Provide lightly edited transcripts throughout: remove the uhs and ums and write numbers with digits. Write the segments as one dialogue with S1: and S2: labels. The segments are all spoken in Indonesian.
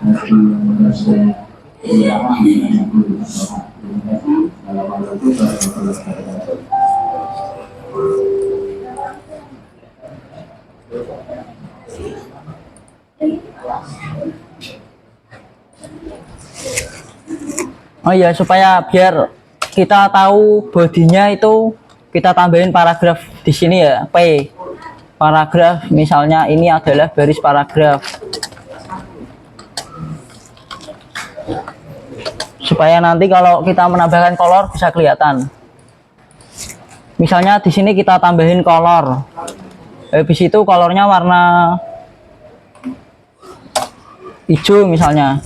S1: Oh iya, supaya biar kita tahu bodinya itu kita tambahin paragraf di sini ya, P. Paragraf misalnya ini adalah baris paragraf. Supaya nanti kalau kita menambahkan kolor bisa kelihatan. Misalnya di sini kita tambahin kolor. Habis itu kolornya warna hijau misalnya.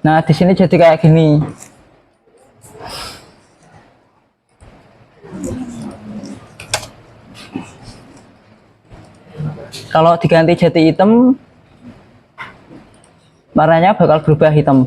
S1: Nah, di sini jadi kayak gini. Kalau diganti jadi hitam, warnanya bakal berubah hitam.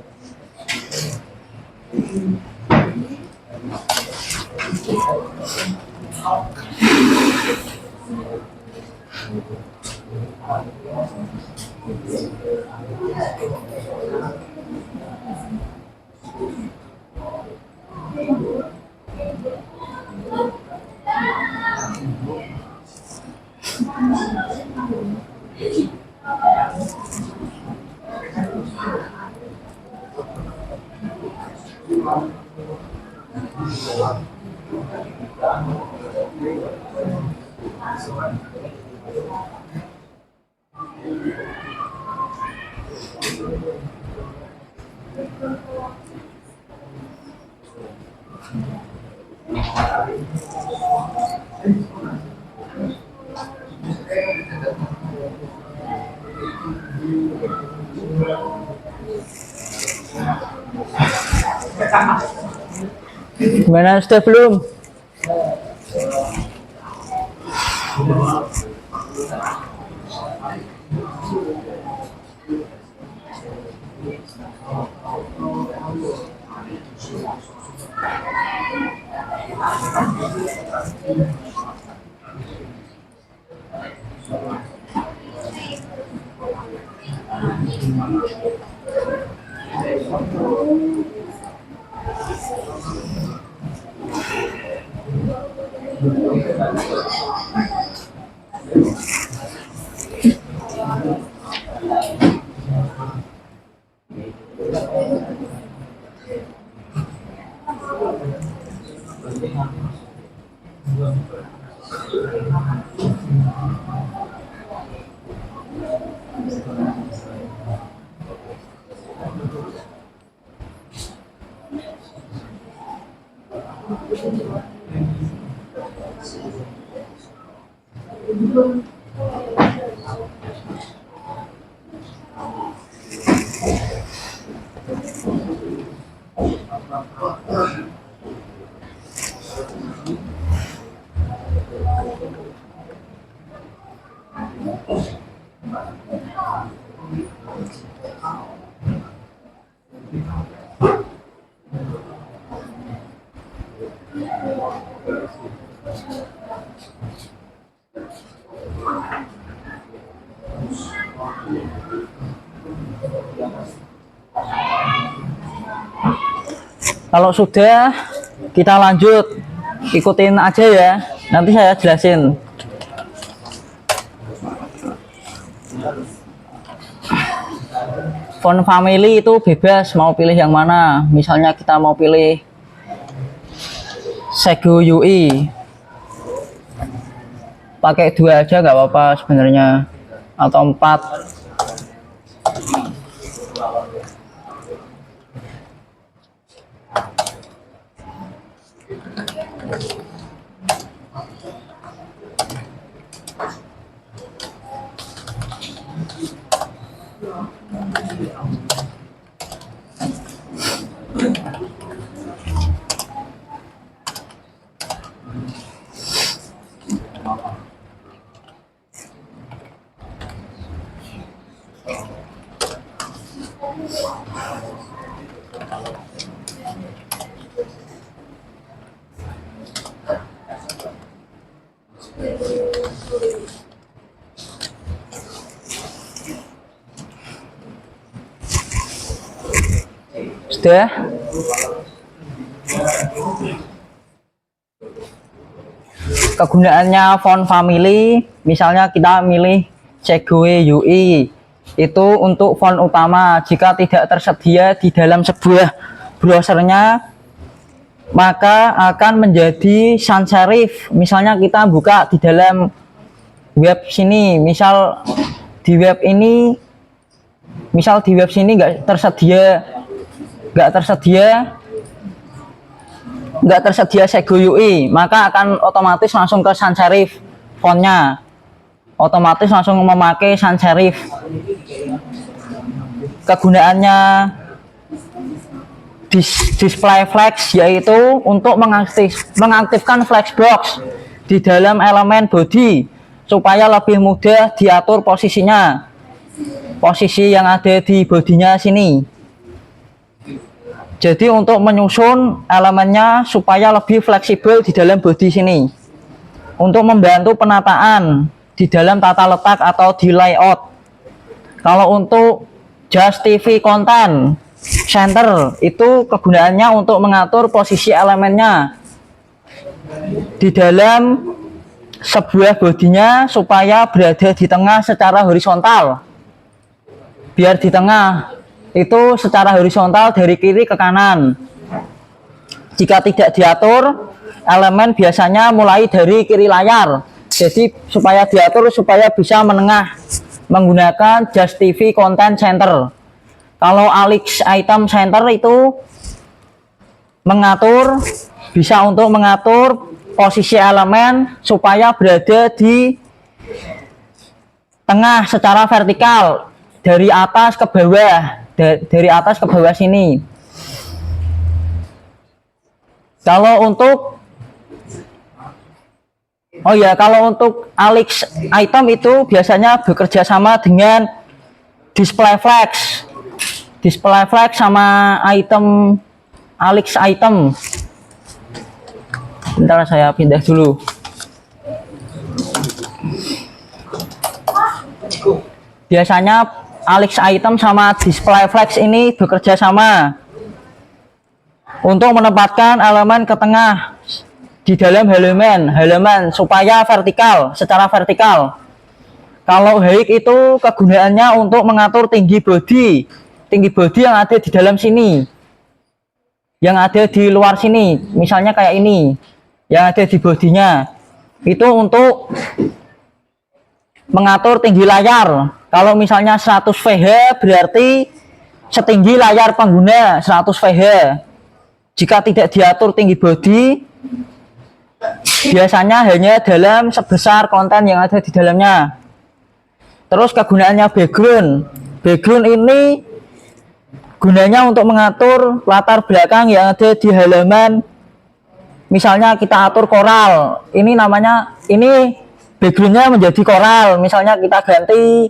S1: Gimana, sudah belum? Kalau sudah, kita lanjut, ikutin aja ya, nanti saya jelasin. Font family itu bebas mau pilih yang mana. Misalnya kita mau pilih Sego UI, pakai 2 aja nggak apa-apa sebenarnya, atau 4. Sudah. Kegunaannya font family, misalnya kita milih Segoe UI, itu untuk font utama. Jika tidak tersedia di dalam sebuah browsernya, maka akan menjadi sans serif. Misalnya kita buka di dalam web sini, misal di web ini, nggak tersedia Segoe UI, maka akan otomatis langsung ke sans serif fontnya, otomatis langsung memakai sans serif. Kegunaannya display flex yaitu untuk mengaktifkan flexbox di dalam elemen body supaya lebih mudah diatur posisinya, posisi yang ada di bodinya sini. Jadi untuk menyusun elemennya supaya lebih fleksibel di dalam body sini, untuk membantu penataan di dalam tata letak atau di layout. Kalau untuk Just TV Content Center itu kegunaannya untuk mengatur posisi elemennya di dalam sebuah bodinya supaya berada di tengah secara horizontal, biar di tengah itu secara horizontal dari kiri ke kanan. Jika tidak diatur, elemen biasanya mulai dari kiri layar. Jadi supaya diatur supaya bisa menengah menggunakan Just TV Content Center. Kalau Alex Item Center itu bisa untuk mengatur posisi elemen supaya berada di tengah secara vertikal dari atas ke bawah. Dari atas ke bawah sini. Kalau untuk Alex Item itu biasanya bekerja sama dengan display flex sama item Alex Item. Bentar, saya pindah dulu. Biasanya Alex Item sama display flex ini bekerja sama untuk menempatkan elemen ke tengah di dalam halaman supaya vertikal, secara vertikal. Kalau height itu kegunaannya untuk mengatur tinggi body yang ada di dalam sini, yang ada di luar sini, misalnya kayak ini, yang ada di bodinya, itu untuk mengatur tinggi layar. Kalau misalnya 100 VH berarti setinggi layar pengguna 100 VH. Jika tidak diatur tinggi body, biasanya hanya dalam sebesar konten yang ada di dalamnya. Terus kegunaannya background ini gunanya untuk mengatur latar belakang yang ada di halaman. Misalnya kita atur koral, ini backgroundnya menjadi koral, misalnya kita ganti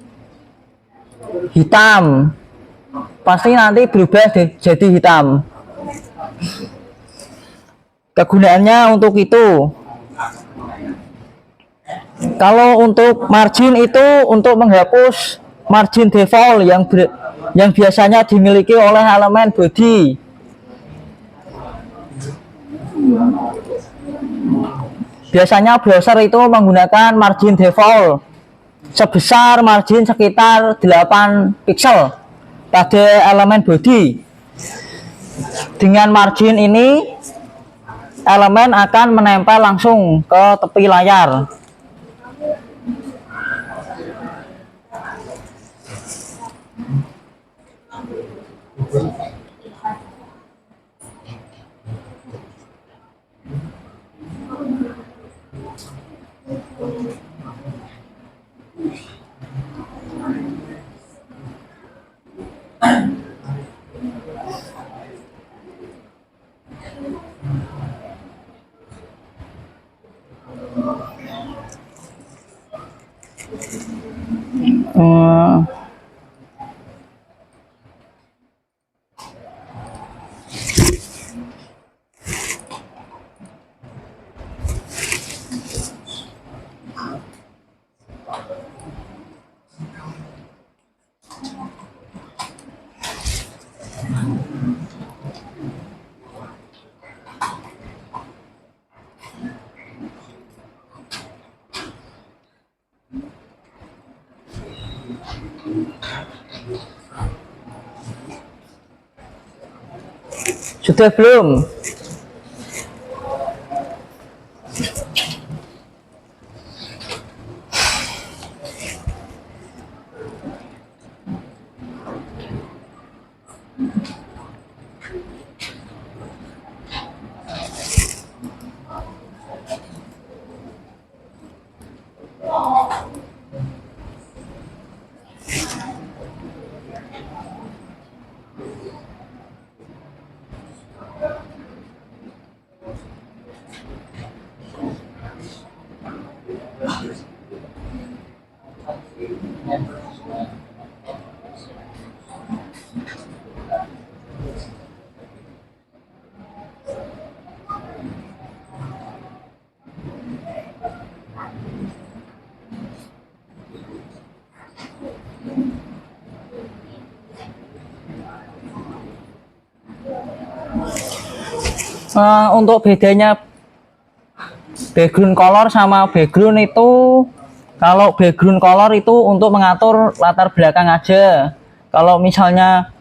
S1: hitam, pasti nanti berubah jadi hitam. Kegunaannya untuk itu. Kalau untuk margin itu untuk menghapus margin default yang biasanya dimiliki oleh elemen body. Biasanya browser itu menggunakan margin default sebesar margin sekitar 8 pixel pada elemen body. Dengan margin ini, elemen akan menempel langsung ke tepi layar. Sudah belum? Untuk bedanya background color sama background itu, kalau background color itu untuk mengatur latar belakang aja. Kalau misalnya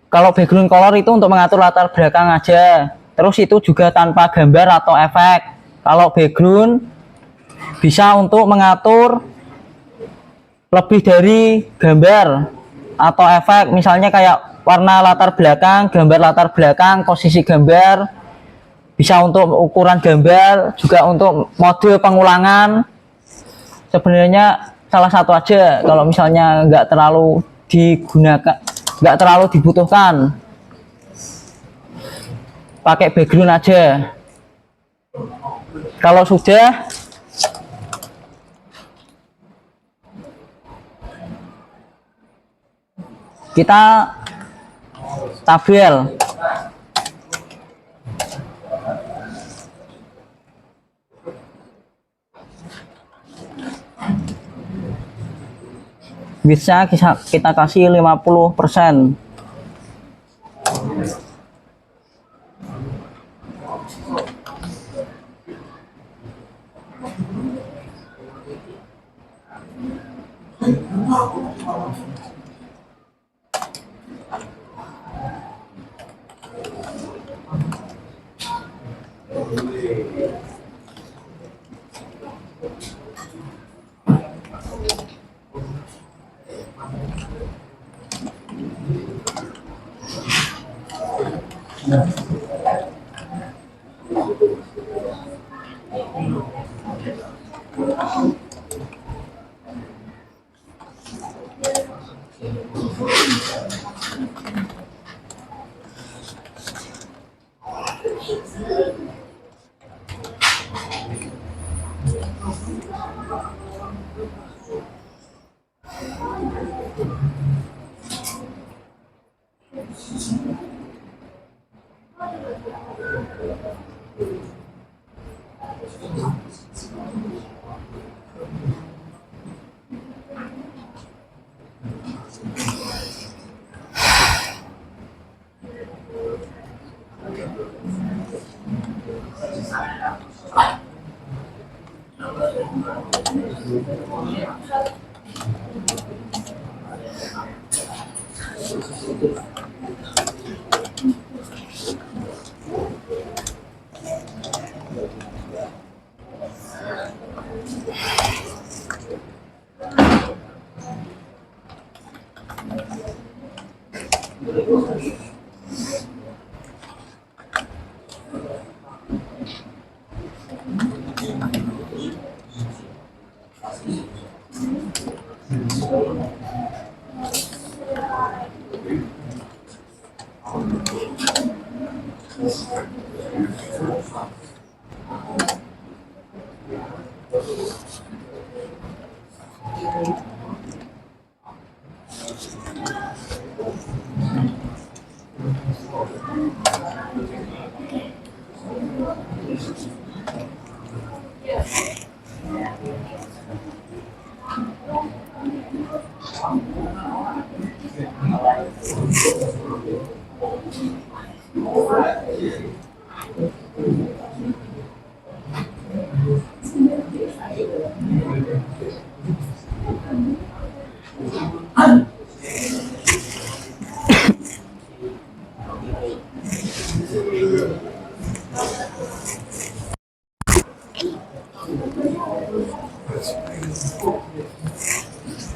S1: kalau background color itu untuk mengatur latar belakang aja, terus itu juga tanpa gambar atau efek. Kalau background bisa untuk mengatur lebih dari gambar atau efek, misalnya kayak warna latar belakang, gambar latar belakang, posisi gambar, bisa untuk ukuran gambar, juga untuk mode pengulangan. Sebenarnya salah satu aja, kalau misalnya nggak terlalu digunakan, nggak terlalu dibutuhkan, pakai background aja. Kalau sudah, kita tabel. Bisa kita kasih 50%.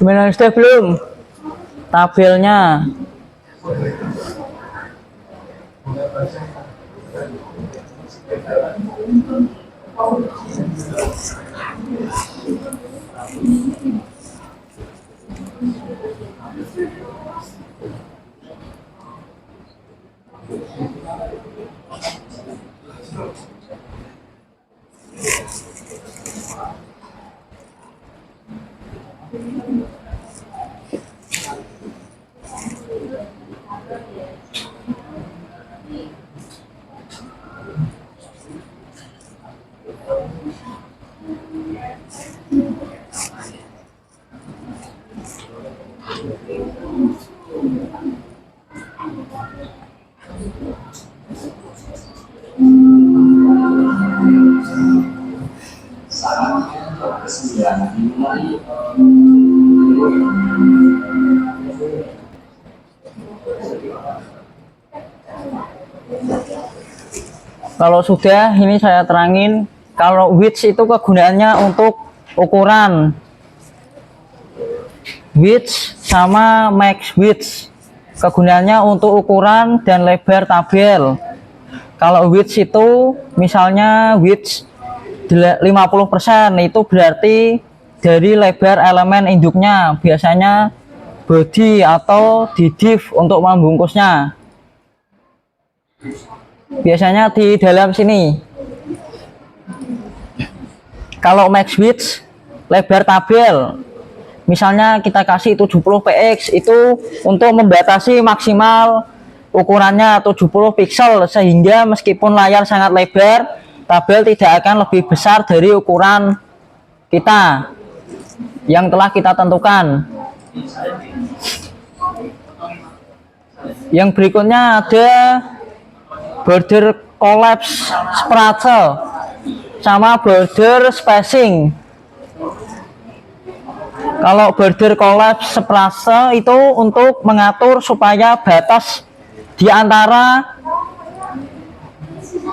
S1: Gimana, sudah belum tabelnya? Kalau sudah, ini saya terangin. Kalau width itu kegunaannya untuk ukuran width sama max width, kegunaannya untuk ukuran dan lebar tabel. Kalau width itu misalnya width 50%, itu berarti dari lebar elemen induknya, biasanya body atau div untuk membungkusnya, biasanya di dalam sini. Kalau max width lebar tabel, misalnya kita kasih 70 px, itu untuk membatasi maksimal ukurannya 70 pixel, sehingga meskipun layar sangat lebar, tabel tidak akan lebih besar dari ukuran kita yang telah kita tentukan. Yang berikutnya ada border collapse sprache sama border spacing. Kalau border collapse sprache itu untuk mengatur supaya batas di antara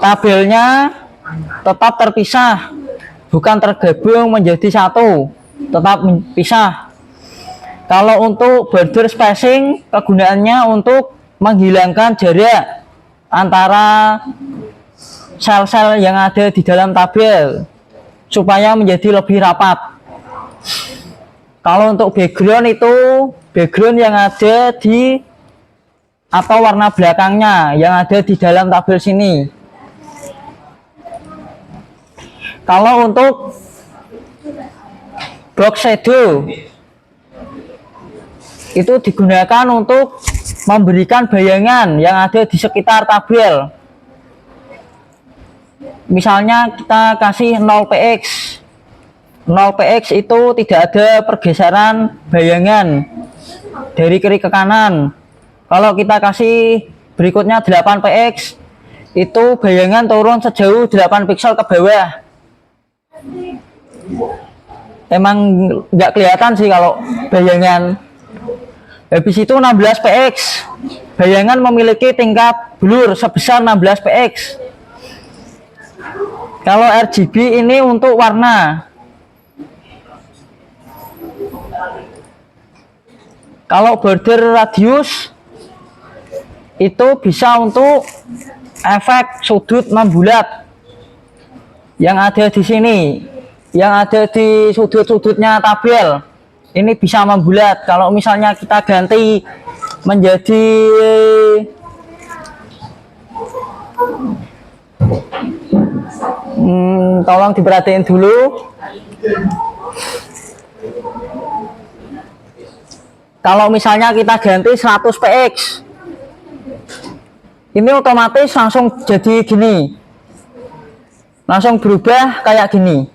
S1: tabelnya tetap terpisah, bukan tergabung menjadi satu, tetap pisah. Kalau untuk border spacing, kegunaannya untuk menghilangkan jarak antara sel-sel yang ada di dalam tabel supaya menjadi lebih rapat. Kalau untuk background, itu background yang ada di atau warna belakangnya yang ada di dalam tabel sini. Kalau untuk box shadow, itu digunakan untuk memberikan bayangan yang ada di sekitar tabel. Misalnya kita kasih 0 px, 0 px itu tidak ada pergeseran bayangan dari kiri ke kanan. Kalau kita kasih berikutnya 8 px, itu bayangan turun sejauh 8 pixel ke bawah. Emang nggak kelihatan sih kalau bayangan. Habis itu 16 px, bayangan memiliki tingkat blur sebesar 16 px. Kalau RGB ini untuk warna. Kalau border radius itu bisa untuk efek sudut membulat yang ada di sini, yang ada di sudut-sudutnya tabel. Ini bisa membulat. Kalau misalnya kita ganti menjadi tolong diperhatiin dulu. Kalau misalnya kita ganti 100 px, ini otomatis langsung jadi gini, langsung berubah kayak gini.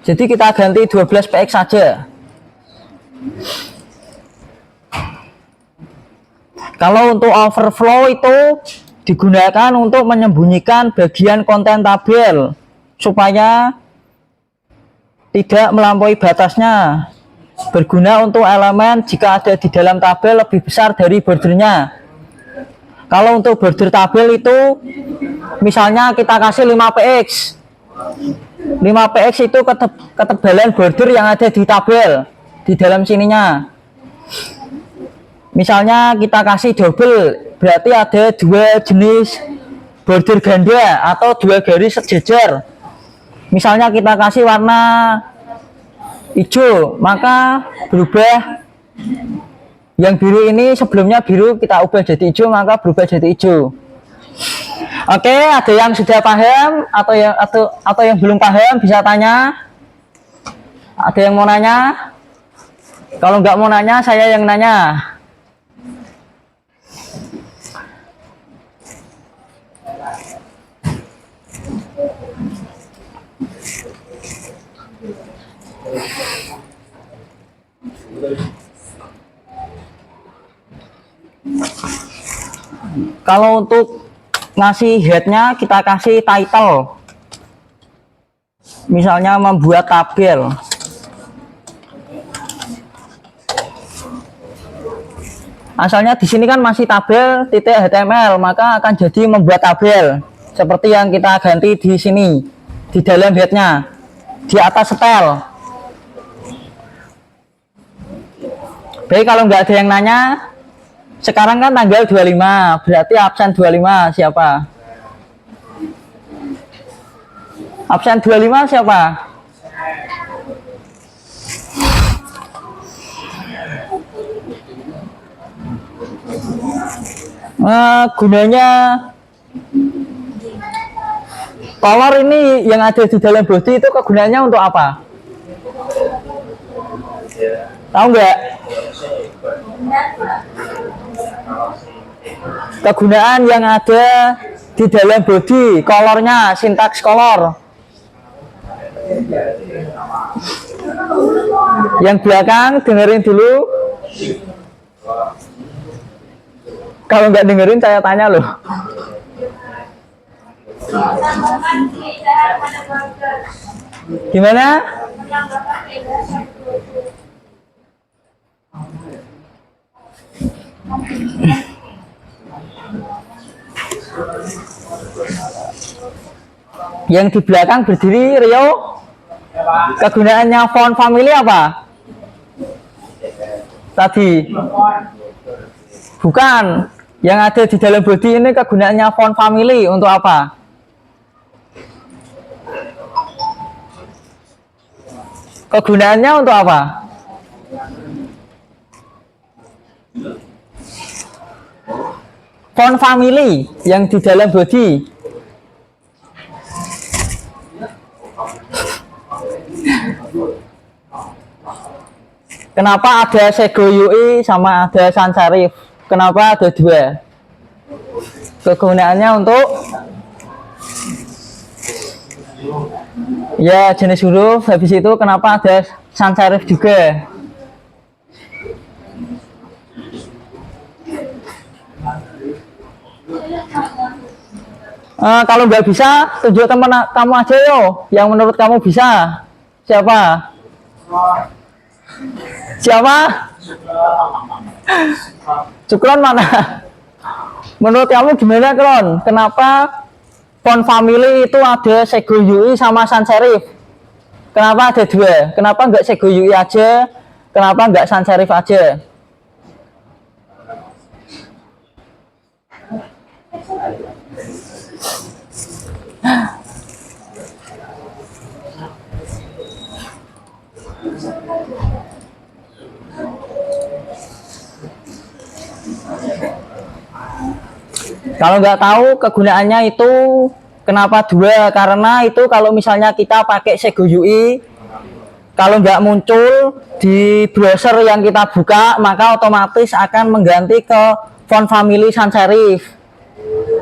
S1: Jadi kita ganti 12 px saja. Kalau untuk overflow itu digunakan untuk menyembunyikan bagian konten tabel supaya tidak melampaui batasnya. Berguna untuk elemen jika ada di dalam tabel lebih besar dari bordernya. Kalau untuk border tabel itu misalnya kita kasih 5 px, 5px itu ketebalan border yang ada di tabel di dalam sininya. Misalnya kita kasih double, berarti ada dua jenis border ganda atau dua garis sejajar. Misalnya kita kasih warna hijau, maka berubah yang biru ini, sebelumnya biru kita ubah jadi hijau, maka berubah jadi hijau. Oke, ada yang sudah paham atau yang belum paham bisa tanya. Ada yang mau nanya? Kalau nggak mau nanya, saya yang nanya. Kalau untuk ngasih headnya, kita kasih title. Misalnya membuat tabel. Asalnya di sini kan masih tabel .html, maka akan jadi membuat tabel. Seperti yang kita ganti di sini, di dalam headnya, di atas setel. Baik, kalau nggak ada yang nanya, sekarang kan tanggal 25, berarti absen 25 siapa? Absen 25 siapa? Gunanya color ini yang ada di dalam body itu kegunaannya untuk apa? Tahu nggak? Kegunaan yang ada di dalam body, kolornya, sintaks kolor. Yang belakang dengerin dulu. Kalau nggak dengerin saya tanya loh. Gimana? Yang di belakang berdiri Rio, kegunaannya font family apa? Tadi bukan, yang ada di dalam body ini kegunaannya font family untuk apa? Kegunaannya untuk apa? Font family yang di dalam body. Kenapa ada Sego UI sama ada sans serif? Kenapa ada dua? Kegunaannya untuk ya jenis huruf. Habis itu kenapa ada sans serif juga? Kalau nggak bisa, tunjuk teman kamu aja yo, yang menurut kamu bisa. Siapa? Siapa? Cukron mana? Menurut kamu gimana, Kron? Kenapa font family itu ada Sego UI sama sans serif? Kenapa ada dua? Kenapa nggak Sego UI aja? Kenapa nggak sans serif aja? Kalau nggak tahu kegunaannya itu kenapa dua, karena itu kalau misalnya kita pakai Sego UI, kalau nggak muncul di browser yang kita buka, maka otomatis akan mengganti ke font family sans serif,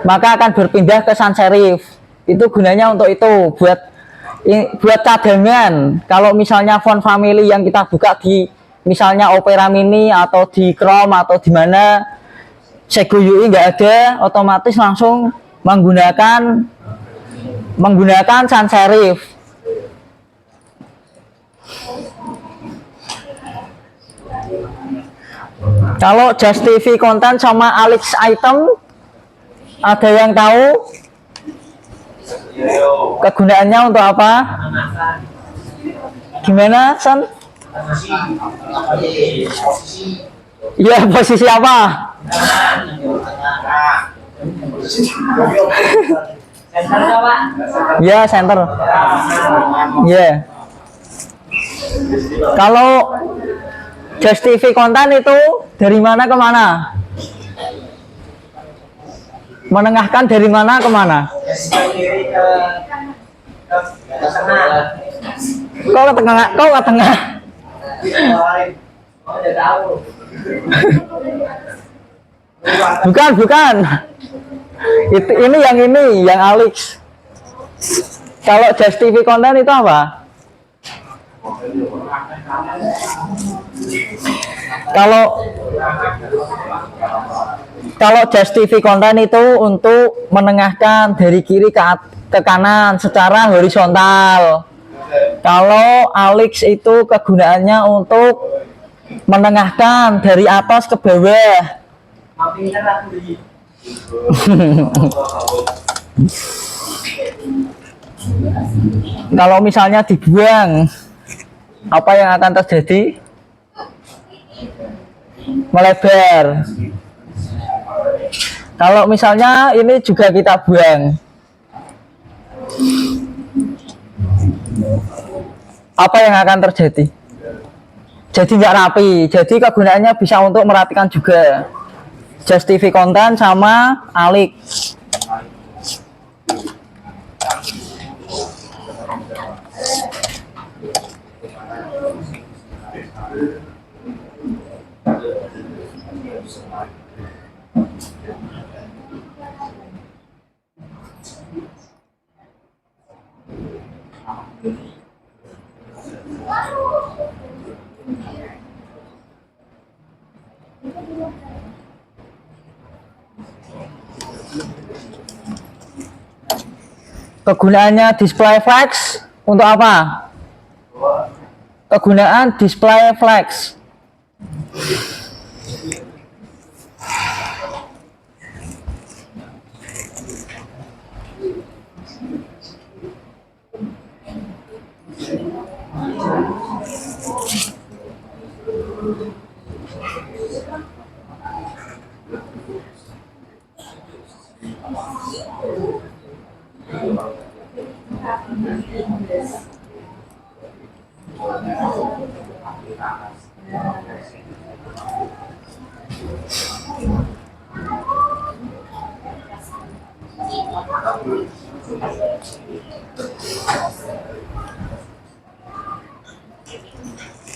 S1: maka akan berpindah ke sans serif. Itu gunanya untuk itu, buat cadangan. Kalau misalnya font family yang kita buka di misalnya Opera Mini atau di Chrome atau di mana Sego UI nggak ada, otomatis langsung menggunakan sans serif. Kalau Just TV Content sama Alex Item, ada yang tahu? Kegunaannya untuk apa? Gimana, San? Ya, posisi apa? Ya, center. Ya. Kalau Just TV konten itu dari mana ke mana? Menengahkan dari mana ke mana? Kau ke tengah, kau ke tengah. Bukan, bukan. Ini yang Alex. Kalau Just TV konten itu apa? Kalau Just TV konten itu untuk menengahkan dari kiri ke kanan secara horizontal. Kalau Alex itu kegunaannya untuk menengahkan dari atas ke bawah. Kalau misalnya dibuang, apa yang akan terjadi? Melebar. Kalau misalnya ini juga kita buang, apa yang akan terjadi? Jadi nggak rapi. Jadi kegunaannya bisa untuk merapikan juga. Just TV konten sama Alex. Kegunaannya display flex untuk apa? Kegunaan display flex.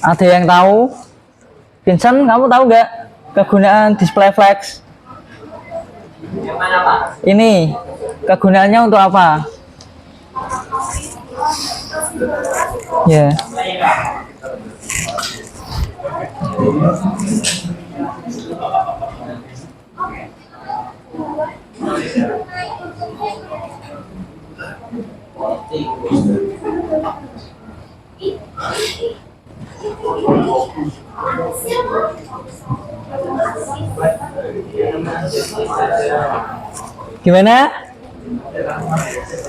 S1: Ada yang tahu? Vincent, kamu tahu nggak kegunaan display flex?
S2: Yang mana, Pak?
S1: Ini kegunaannya untuk apa? Ya. Gimana?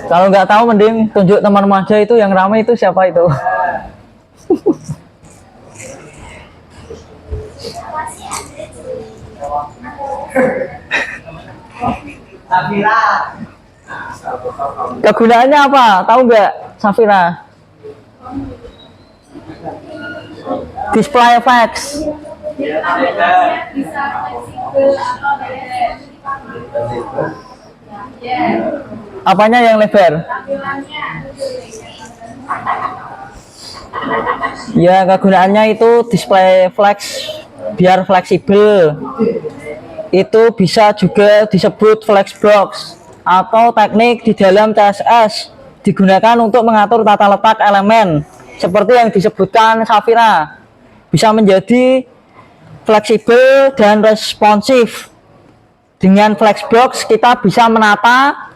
S1: Kalau nggak tahu mending tunjuk teman aja itu yang ramai itu siapa itu?
S2: Safira.
S1: Kegunaannya apa? Tahu nggak, Safira? Display flex.
S3: Bisa fleksibel atau lebar.
S1: Apanya yang lebar?
S3: Tampilannya.
S1: Ya, kegunaannya itu display flex biar fleksibel. Itu bisa juga disebut flexbox atau teknik di dalam CSS digunakan untuk mengatur tata letak elemen seperti yang disebutkan Safira. Bisa menjadi fleksibel dan responsif. Dengan flexbox kita bisa menata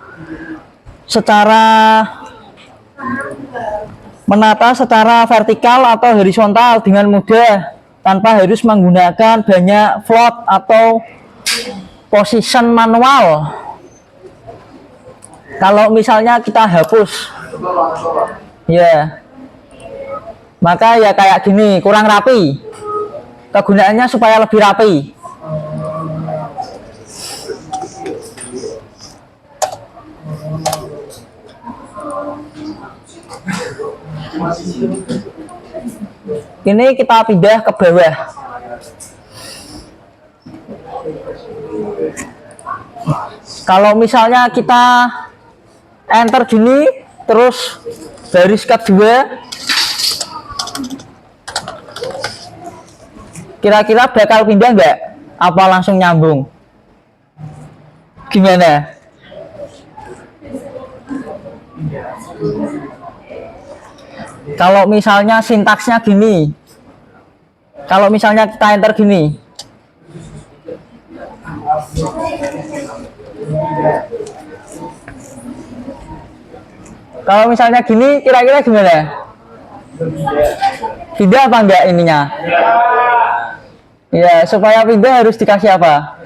S1: secara vertikal atau horizontal dengan mudah tanpa harus menggunakan banyak float atau position manual. Kalau misalnya kita hapus, ya, maka ya kayak gini, kurang rapi. Kegunaannya supaya lebih rapi. Ini kita pindah ke bawah. Kalau misalnya kita enter gini, terus baris kedua, kira-kira bakal pindah nggak? Apa langsung nyambung? Gimana? Kalau misalnya sintaksnya gini, kalau misalnya kita enter gini, kalau misalnya gini, kira-kira gimana? Pindah apa enggak ininya? Ya, supaya pindah harus dikasih apa?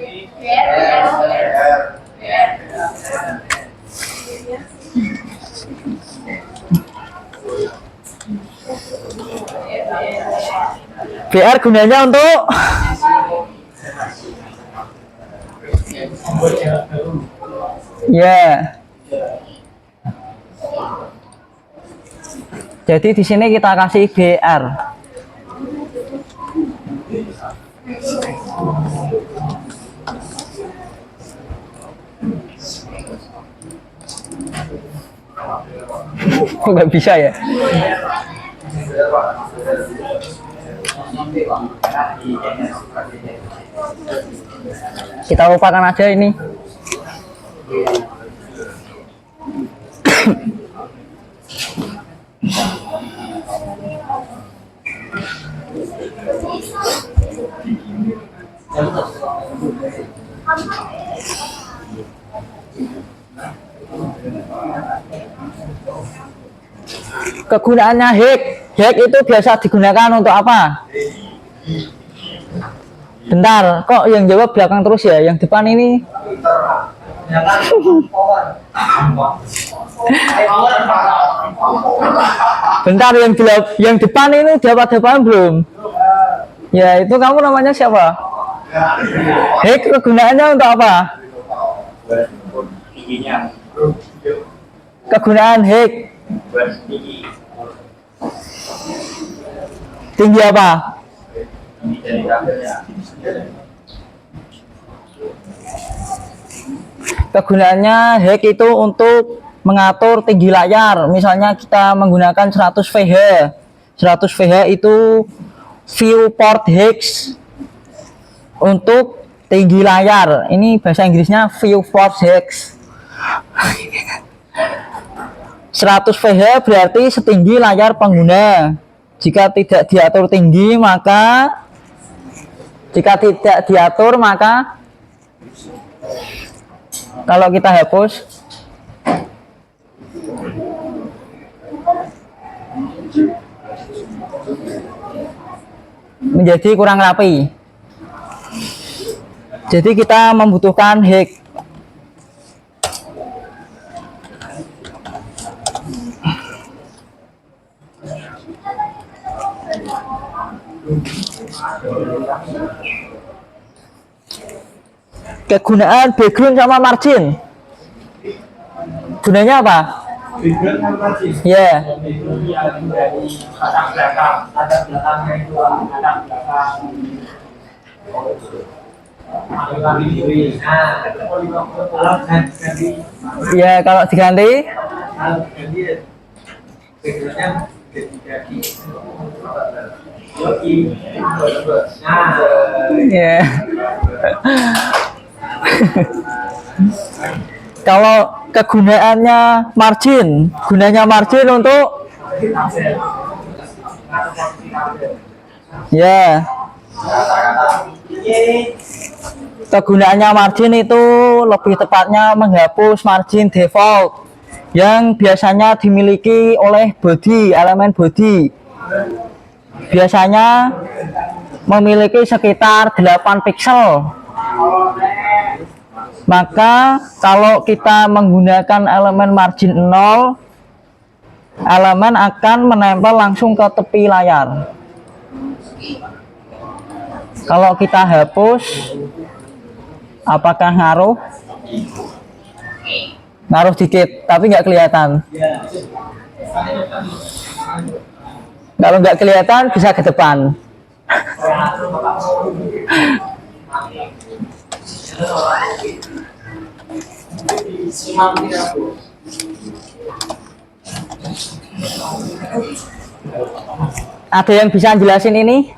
S1: BR gunanya untuk ya. Jadi di sini kita kasih BR. Kok nggak bisa ya? Kita lupakan aja ini. Kegunaannya hack itu biasa digunakan untuk apa? Bentar, kok yang jawab belakang terus ya? Yang depan ini bentar, yang depan ini dapat belum? Ya, itu kamu namanya siapa? Hack kegunaannya untuk apa? Kegunaan hack tinggi apa? Kegunaannya hack itu untuk mengatur tinggi layar. Misalnya kita menggunakan 100 VH. 100 VH itu viewport hex untuk tinggi layar. Ini bahasa Inggrisnya viewport hex. 100 VH berarti setinggi layar pengguna. Jika tidak diatur tinggi, maka kalau kita hapus menjadi kurang rapi. Jadi kita membutuhkan hack. Kegunaan background sama margin. Gunanya apa?
S2: Background sama margin.
S1: Ya.
S2: Background yang dari latar belakang, latar belakangnya itu latar belakang. Kalau ganti.
S1: Ya, kalau diganti
S2: backgroundnya jadi
S1: ya. Kalau kegunaannya margin, gunanya margin untuk ya. Kegunaannya margin itu lebih tepatnya menghapus margin default yang biasanya dimiliki oleh body, elemen body. Biasanya memiliki sekitar 8 pixel. Maka kalau kita menggunakan elemen margin 0, elemen akan menempel langsung ke tepi layar. Kalau kita hapus, apakah ngaruh? Ngaruh dikit, tapi nggak kelihatan. Kalau nggak kelihatan, bisa ke depan. Ada yang bisa jelasin ini?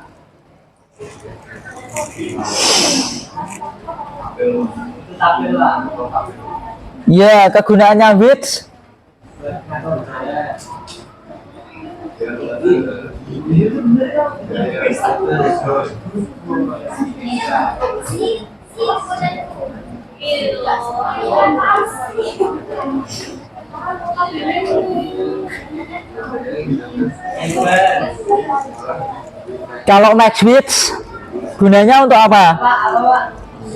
S1: Ya, kegunaannya width. Kalau max width gunanya untuk apa?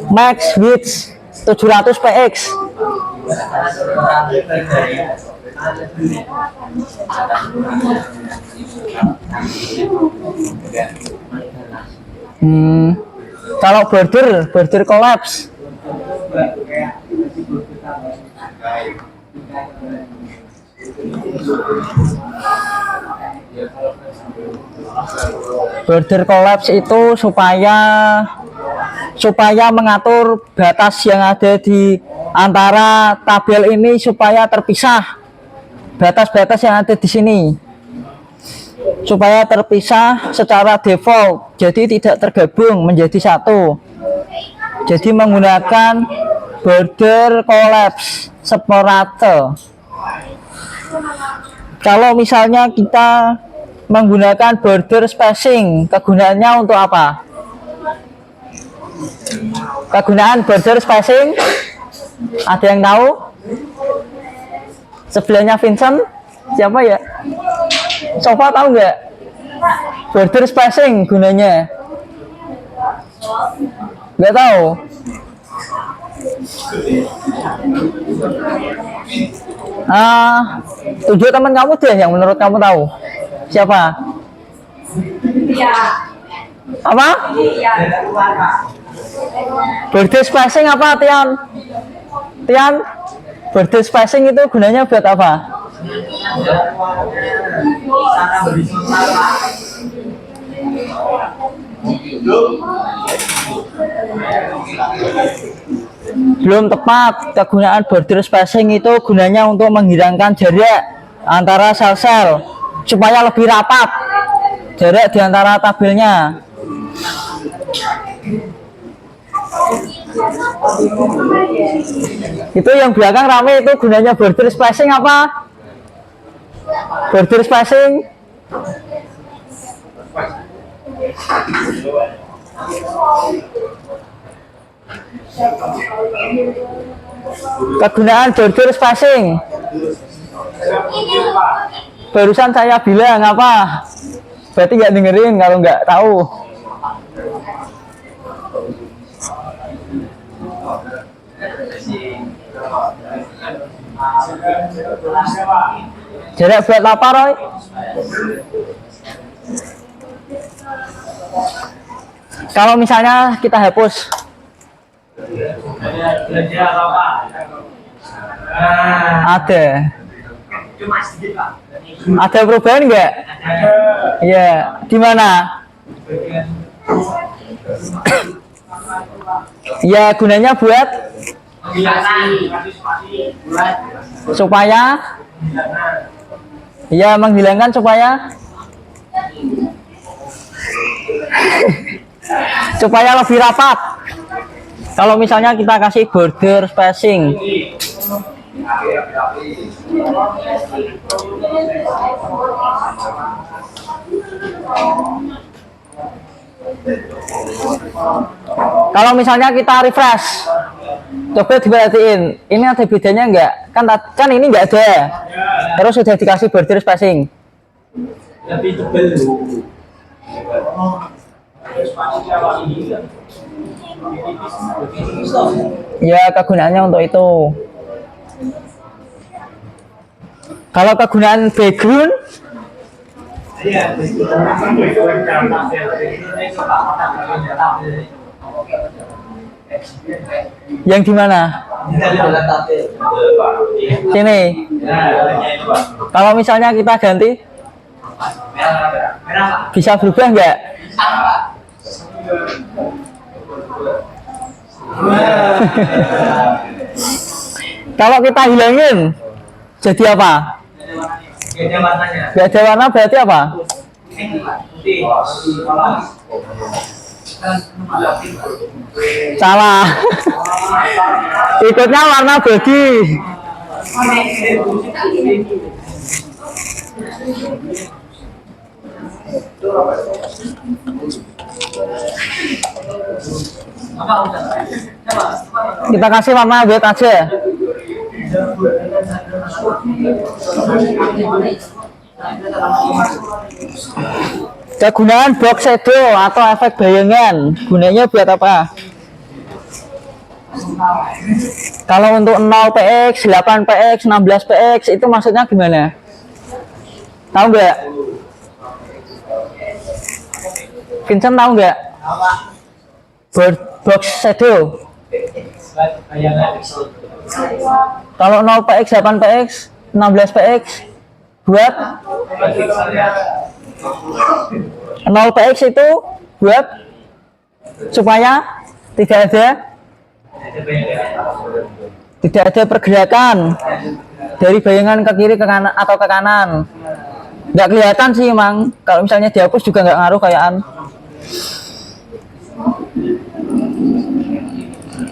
S1: Max width 700 px. Kalau border collapse. Border collapse itu supaya mengatur batas yang ada di antara tabel ini supaya terpisah. Batas-batas yang ada di sini supaya terpisah secara default, jadi tidak tergabung menjadi satu. Jadi menggunakan border collapse separate. Kalau misalnya kita menggunakan border spacing, kegunaannya untuk apa? Kegunaan border spacing, ada yang tahu? Sebelahnya Vincent, siapa ya? Sofa tahu nggak? Border spacing gunanya? Nggak tahu? Tunjuk teman kamu deh yang menurut kamu tahu. Siapa?
S3: Iya.
S1: Apa?
S3: Iya.
S1: Border spacing apa, Tian? Tian? Border spacing itu gunanya buat apa? Belum tepat. Kegunaan border spacing itu gunanya untuk menghilangkan jarak antara sel-sel supaya lebih rapat jarak di antara tabelnya. Itu yang belakang rame itu gunanya border spacing apa? Border spacing. Kegunaan border spacing. Barusan saya bilang apa? Berarti nggak dengerin kalau nggak tahu. Jarak buat apa, Roy? Kalau misalnya kita hapus, ada perubahan nggak? Iya, di mana? Ya gunanya buat supaya ya menghilangkan supaya lebih rapat. Kalau misalnya kita kasih border spacing, kalau misalnya kita refresh, coba diperhatiin, ini ada bedanya enggak? Kan ini enggak ada, terus sudah dikasih border spacing.
S2: Lebih tebal.
S1: Ya, kegunaannya untuk itu. Kalau kegunaan background, yang di mana? Sini. Kalau misalnya kita ganti, bisa berubah nggak? Kalau kita hilangin, jadi apa? Gak ada warna berarti apa? Salah. Ikutnya warna body. Kita kasih warna white aja. Kegunaan box shadow atau efek bayangan, gunanya buat apa? Kalau untuk 0px, 8px, 16px itu maksudnya gimana? Tahu nggak? Vincent tahu nggak? Box shadow. Kalau 0px, 8px, 16px buat 0px itu buat supaya tidak ada pergerakan dari bayangan ke kiri, ke kanan atau ke kanan. Nggak kelihatan sih emang. Kalau misalnya dihapus juga nggak ngaruh kayaan.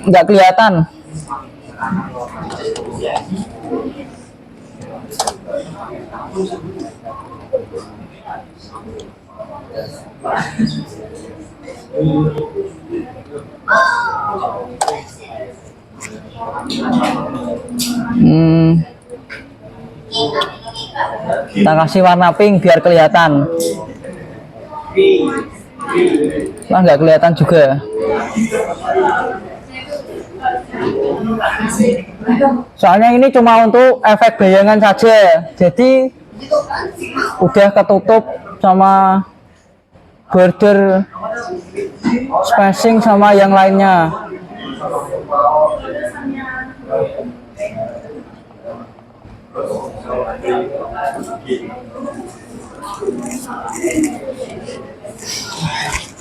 S1: Nggak kelihatan. Kita kasih warna pink biar kelihatan. Nah, nggak kelihatan juga. Soalnya ini cuma untuk efek bayangan saja, jadi udah ketutup sama border spacing sama yang lainnya.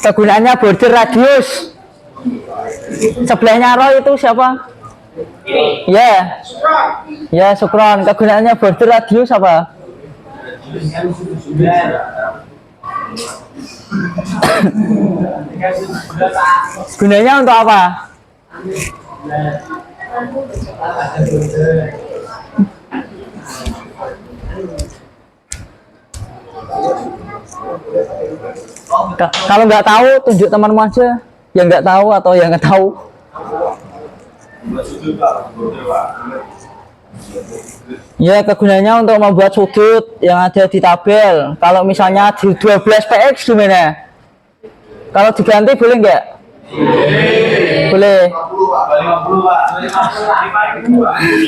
S1: Kegunaannya border radius. Sebelahnya row itu siapa? Ya, ya Sukron. Kegunaannya border radius apa? Gunanya untuk apa? Kalau nggak tahu, tunjuk temanmu aja yang nggak tahu atau yang nggak tahu. Ya, kegunaannya untuk membuat sudut yang ada di tabel. Kalau misalnya di 12px gimana? Kalau diganti boleh nggak? Boleh.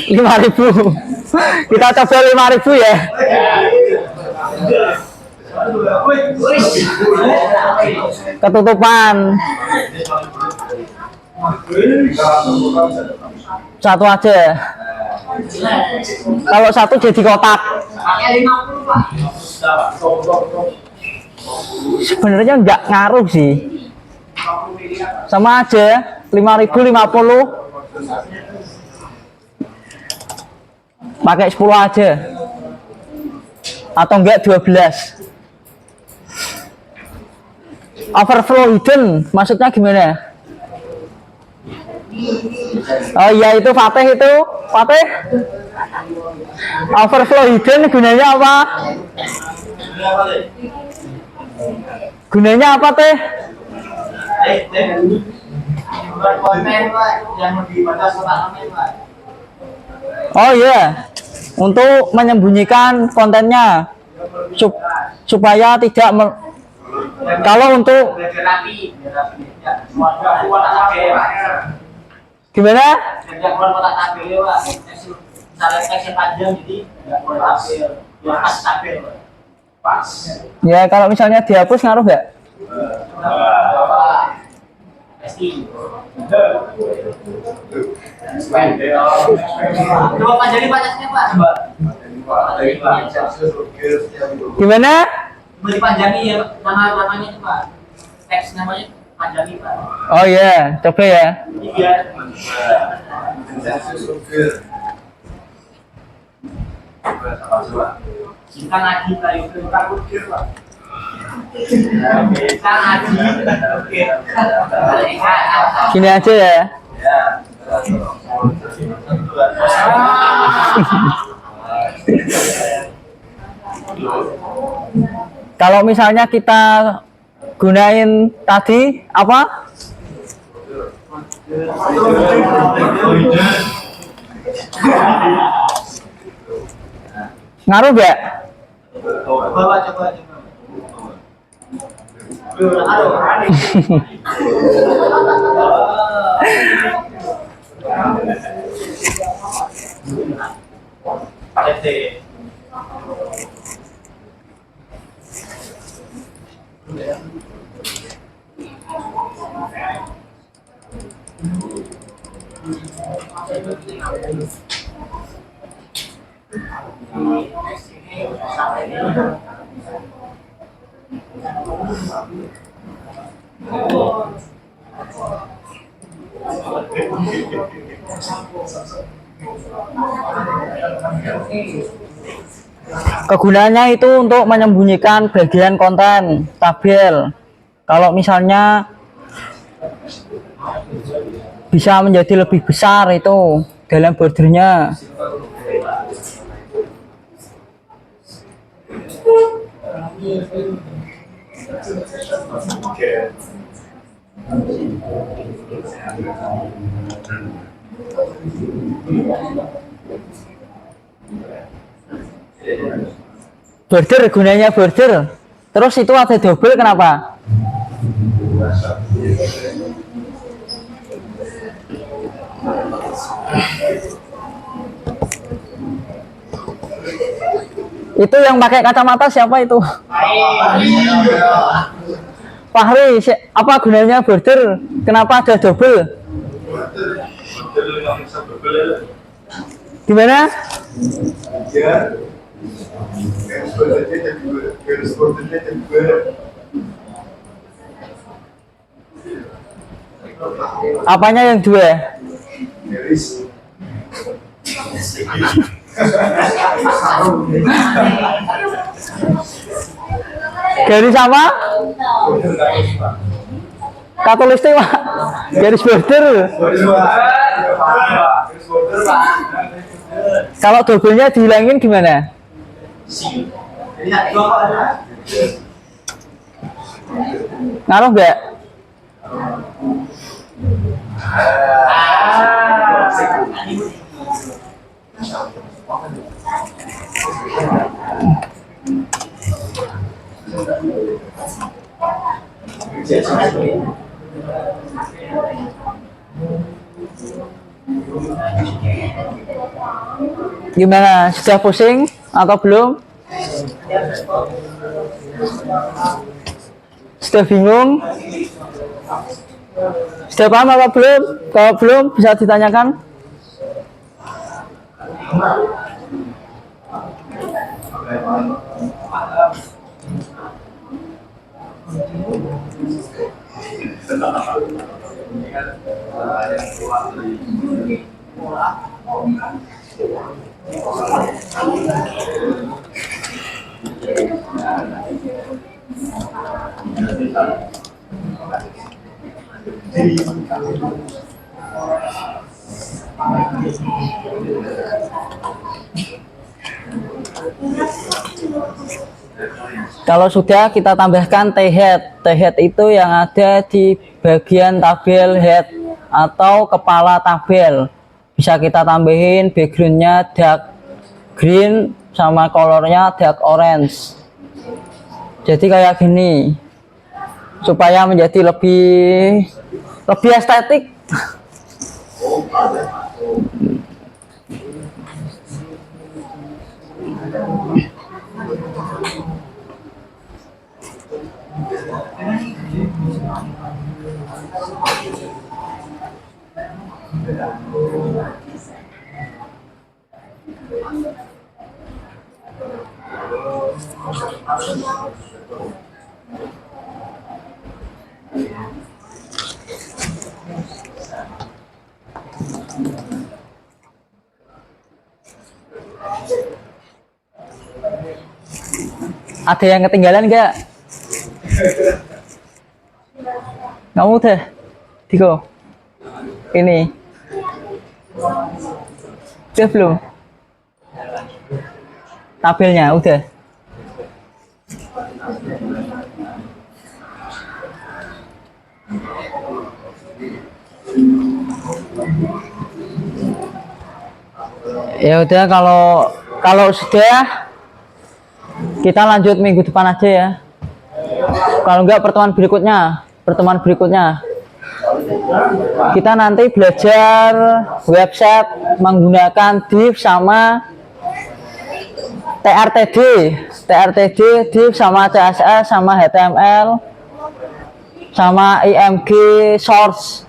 S1: 5.000. Kita coba 5.000 ya. Ketutupan. Satu aja. Kalau satu jadi kotak. Sebenarnya nggak ngaruh sih. Sama aja. 5.050. Pakai 10 aja. Atau enggak 12. Overflow hidden maksudnya gimana? Oh iya, itu Fateh itu. Fateh, overflow hidden gunanya apa? Gunanya apa Teh? Oh iya, untuk menyembunyikan kontennya supaya tidak kalau untuk
S2: Keluar tabel.
S1: Gimana?
S2: Tidak keluar kotak tabel ya, Pak. Misalnya teksnya panjang jadi nggak keluar tabel. Ya pas tabel, Pak. Pas.
S1: Ya kalau misalnya dihapus ngaruh nggak?
S2: Pasti. Coba panjangin panjangnya, Pak.
S1: Gimana?
S2: Coba dipanjangin ya namanya itu, Pak. Teks namanya panjangin, Pak.
S1: Oh iya, coba ya.
S2: Ini biar kita ngaji Pak itu takut Pak. Kita ngaji. Oke.
S1: Gini aja ya. Kalau misalnya kita gunain tadi apa? Ngaruh gak?
S2: Coba.
S1: Kegunaannya itu untuk menyembunyikan bagian konten tabel. Kalau misalnya bisa menjadi lebih besar itu dalam bordernya. Border, gunanya border. Terus itu ada double, kenapa? Itu yang pakai kacamata siapa itu? Fahri, apa gunanya border? Kenapa ada double? Gimana? Apanya yang dua? Garis apa? Katulistiwa. Garis border. Kalau double-nya dihilangin gimana? Ngaruh nggak? Gimana? Sudah pusing atau belum? Sudah bingung? Sudah paham apa belum? Kalau belum bisa ditanyakan. Kalau sudah, kita tambahkan T-head. T-head itu yang ada di bagian tabel head atau kepala tabel. Bisa kita tambahin backgroundnya dark green sama colornya dark orange. Jadi kayak gini. supaya menjadi lebih estetik. Ada yang ketinggalan nggak? Kamu udah, Diko? Ini udah belum? Tabelnya udah. Ya udah, kalau sudah kita lanjut minggu depan aja ya. Kalau enggak pertemuan berikutnya kita nanti belajar website menggunakan div sama TRTD, div sama CSS sama HTML sama IMG source.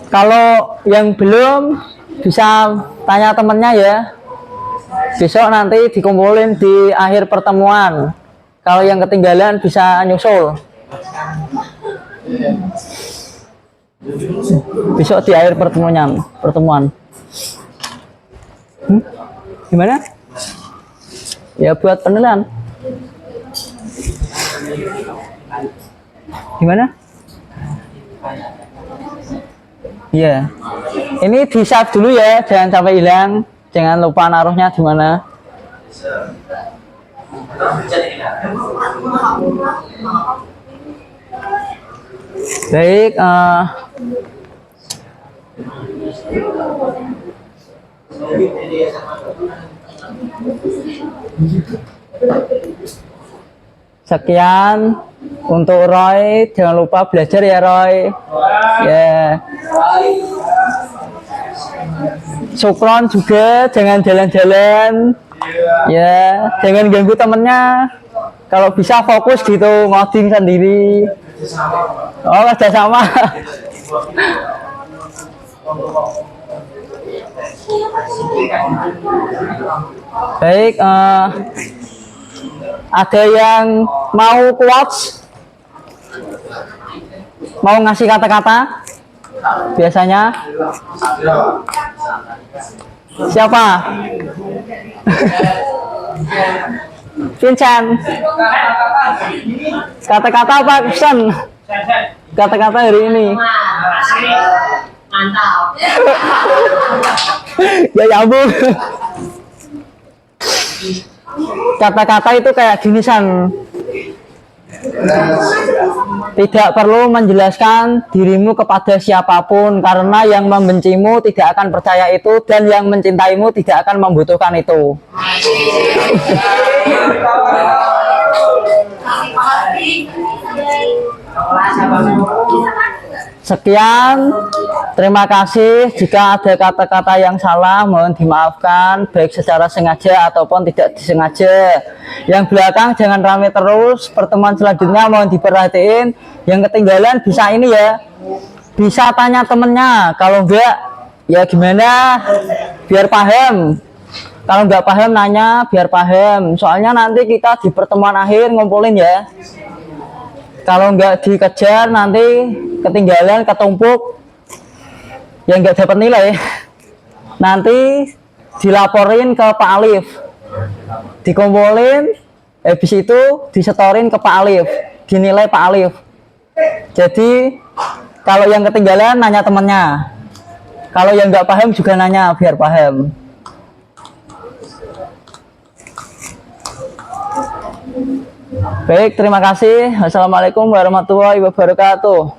S1: Kalau yang belum bisa tanya temennya ya. Besok nanti dikumpulin di akhir pertemuan. Kalau yang ketinggalan bisa nyusul. Besok di akhir pertemuan. Gimana? Ya buat penilaian. Gimana? Iya. Ini di save dulu ya, jangan sampai hilang. Jangan lupa naruhnya di mana. Baik, sekian untuk Roy. Jangan lupa belajar ya Roy. Ya. Sukron juga, jangan jalan-jalan. Ya, jangan ganggu temennya. Kalau bisa fokus gitu, ngoding sendiri. Oh, kerja sama. Baik, ada yang mau quotes? Mau ngasih kata-kata? Biasanya siapa? Vincent. Kata-kata apa pesan? Kata-kata hari ini.
S2: Mantap.
S1: Ya nyambung. Kata-kata itu kayak gini San. Tidak perlu menjelaskan dirimu kepada siapapun, karena yang membencimu tidak akan percaya itu, dan yang mencintaimu tidak akan membutuhkan itu. Sekian, terima kasih. Jika ada kata-kata yang salah mohon dimaafkan, baik secara sengaja ataupun tidak disengaja. Yang belakang jangan rame terus. Pertemuan selanjutnya mohon diperhatiin. Yang ketinggalan bisa ini ya, bisa tanya temennya. Kalau enggak ya gimana, biar paham. Kalau nggak paham nanya biar paham. Soalnya nanti kita di pertemuan akhir ngumpulin ya. Kalau nggak dikejar nanti ketinggalan, ketumpuk, yang nggak dapat nilai. Nanti dilaporin ke Pak Alif, dikumpulin, habis itu disetorin ke Pak Alif, dinilai Pak Alif. Jadi kalau yang ketinggalan nanya temennya, kalau yang nggak paham juga nanya biar paham. Baik, terima kasih. Wassalamualaikum warahmatullahi wabarakatuh.